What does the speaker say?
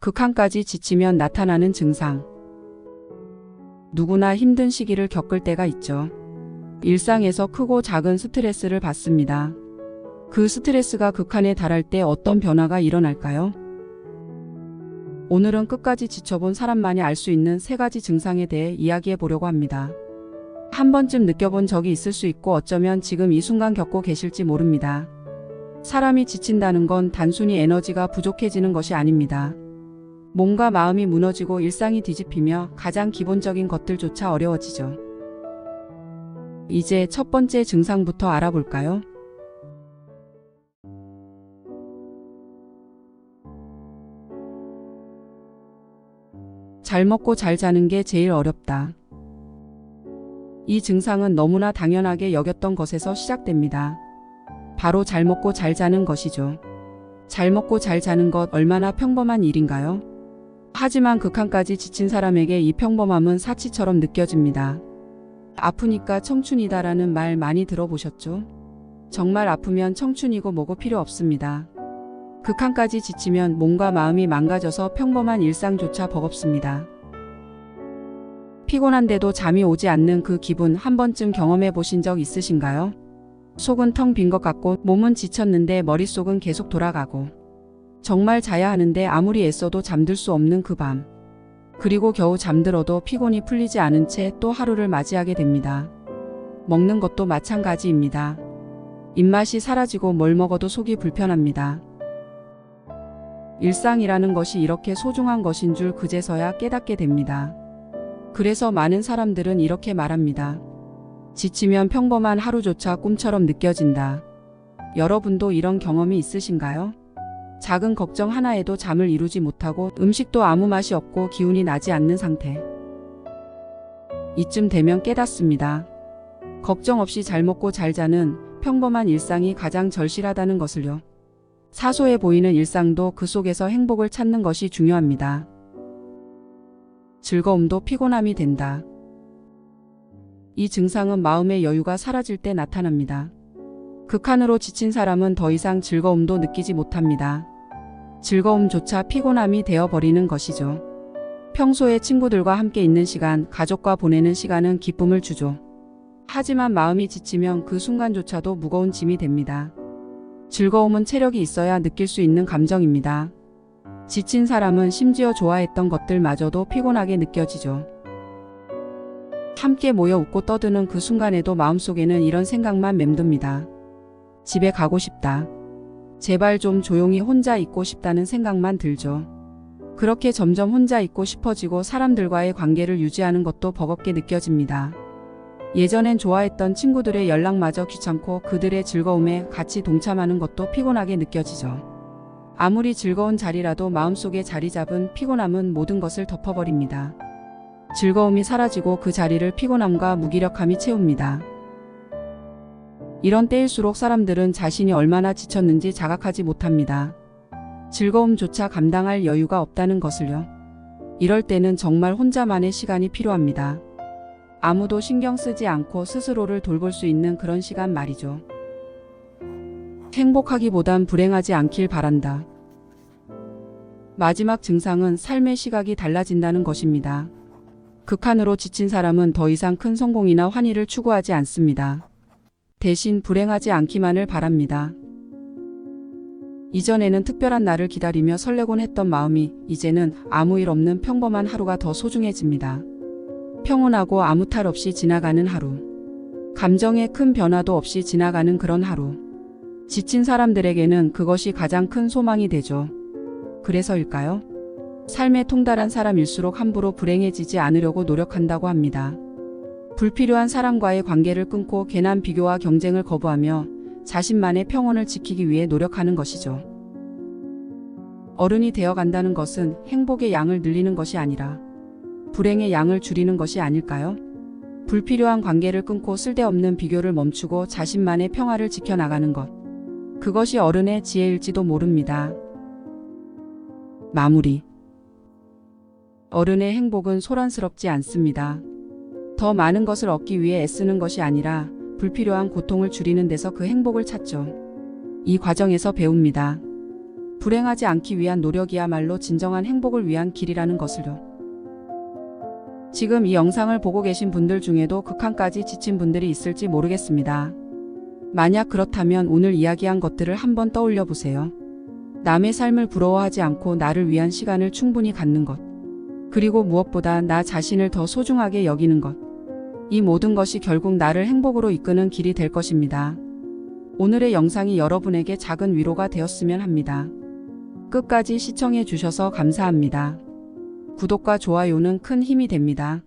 극한까지 지치면 나타나는 증상. 누구나 힘든 시기를 겪을 때가 있죠. 일상에서 크고 작은 스트레스를 받습니다. 그 스트레스가 극한에 달할 때 어떤 변화가 일어날까요? 오늘은 끝까지 지쳐본 사람만이 알 수 있는 3가지 증상에 대해 이야기해 보려고 합니다. 한 번쯤 느껴본 적이 있을 수 있고 어쩌면 지금 이 순간 겪고 계실지 모릅니다. 사람이 지친다는 건 단순히 에너지가 부족해지는 것이 아닙니다. 몸과 마음이 무너지고 일상이 뒤집히며 가장 기본적인 것들조차 어려워지죠. 이제 첫 번째 증상부터 알아볼까요? 잘 먹고 잘 자는 게 제일 어렵다. 이 증상은 너무나 당연하게 여겼던 것에서 시작됩니다. 바로 잘 먹고 잘 자는 것이죠. 잘 먹고 잘 자는 것 얼마나 평범한 일인가요? 하지만 극한까지 지친 사람에게 이 평범함은 사치처럼 느껴집니다. 아프니까 청춘이다라는 말 많이 들어보셨죠? 정말 아프면 청춘이고 뭐고 필요 없습니다. 극한까지 지치면 몸과 마음이 망가져서 평범한 일상조차 버겁습니다. 피곤한데도 잠이 오지 않는 그 기분 한 번쯤 경험해 보신 적 있으신가요? 속은 텅 빈 것 같고 몸은 지쳤는데 머릿속은 계속 돌아가고 정말 자야 하는데 아무리 애써도 잠들 수 없는 그 밤. 그리고 겨우 잠들어도 피곤이 풀리지 않은 채 또 하루를 맞이하게 됩니다. 먹는 것도 마찬가지입니다. 입맛이 사라지고 뭘 먹어도 속이 불편합니다. 일상이라는 것이 이렇게 소중한 것인 줄 그제서야 깨닫게 됩니다. 그래서 많은 사람들은 이렇게 말합니다. 지치면 평범한 하루조차 꿈처럼 느껴진다. 여러분도 이런 경험이 있으신가요? 작은 걱정 하나에도 잠을 이루지 못하고 음식도 아무 맛이 없고 기운이 나지 않는 상태. 이쯤 되면 깨닫습니다. 걱정 없이 잘 먹고 잘 자는 평범한 일상이 가장 절실하다는 것을요. 사소해 보이는 일상도 그 속에서 행복을 찾는 것이 중요합니다. 즐거움도 피곤함이 된다. 이 증상은 마음의 여유가 사라질 때 나타납니다. 극한으로 지친 사람은 더 이상 즐거움도 느끼지 못합니다. 즐거움조차 피곤함이 되어버리는 것이죠. 평소에 친구들과 함께 있는 시간, 가족과 보내는 시간은 기쁨을 주죠. 하지만 마음이 지치면 그 순간조차도 무거운 짐이 됩니다. 즐거움은 체력이 있어야 느낄 수 있는 감정입니다. 지친 사람은 심지어 좋아했던 것들마저도 피곤하게 느껴지죠. 함께 모여 웃고 떠드는 그 순간에도 마음속에는 이런 생각만 맴돕니다. 집에 가고 싶다. 제발 좀 조용히 혼자 있고 싶다는 생각만 들죠. 그렇게 점점 혼자 있고 싶어지고 사람들과의 관계를 유지하는 것도 버겁게 느껴집니다. 예전엔 좋아했던 친구들의 연락마저 귀찮고 그들의 즐거움에 같이 동참하는 것도 피곤하게 느껴지죠. 아무리 즐거운 자리라도 마음속에 자리 잡은 피곤함은 모든 것을 덮어버립니다. 즐거움이 사라지고 그 자리를 피곤함과 무기력함이 채웁니다. 이런 때일수록 사람들은 자신이 얼마나 지쳤는지 자각하지 못합니다. 즐거움조차 감당할 여유가 없다는 것을요. 이럴 때는 정말 혼자만의 시간이 필요합니다. 아무도 신경 쓰지 않고 스스로를 돌볼 수 있는 그런 시간 말이죠. 행복하기보단 불행하지 않길 바란다. 마지막 증상은 삶의 시각이 달라진다는 것입니다. 극한으로 지친 사람은 더 이상 큰 성공이나 환희를 추구하지 않습니다. 대신 불행하지 않기만을 바랍니다. 이전에는 특별한 날을 기다리며 설레곤 했던 마음이 이제는 아무 일 없는 평범한 하루가 더 소중해집니다. 평온하고 아무 탈 없이 지나가는 하루. 감정에 큰 변화도 없이 지나가는 그런 하루. 지친 사람들에게는 그것이 가장 큰 소망이 되죠. 그래서일까요? 삶에 통달한 사람일수록 함부로 불행해지지 않으려고 노력한다고 합니다. 불필요한 사람과의 관계를 끊고 괜한 비교와 경쟁을 거부하며 자신만의 평온을 지키기 위해 노력하는 것이죠. 어른이 되어간다는 것은 행복의 양을 늘리는 것이 아니라 불행의 양을 줄이는 것이 아닐까요? 불필요한 관계를 끊고 쓸데없는 비교를 멈추고 자신만의 평화를 지켜나가는 것. 그것이 어른의 지혜일지도 모릅니다. 마무리. 어른의 행복은 소란스럽지 않습니다. 더 많은 것을 얻기 위해 애쓰는 것이 아니라 불필요한 고통을 줄이는 데서 그 행복을 찾죠. 이 과정에서 배웁니다. 불행하지 않기 위한 노력이야말로 진정한 행복을 위한 길이라는 것을요. 지금 이 영상을 보고 계신 분들 중에도 극한까지 지친 분들이 있을지 모르겠습니다. 만약 그렇다면 오늘 이야기한 것들을 한번 떠올려 보세요. 남의 삶을 부러워하지 않고 나를 위한 시간을 충분히 갖는 것. 그리고 무엇보다 나 자신을 더 소중하게 여기는 것. 이 모든 것이 결국 나를 행복으로 이끄는 길이 될 것입니다. 오늘의 영상이 여러분에게 작은 위로가 되었으면 합니다. 끝까지 시청해 주셔서 감사합니다. 구독과 좋아요는 큰 힘이 됩니다.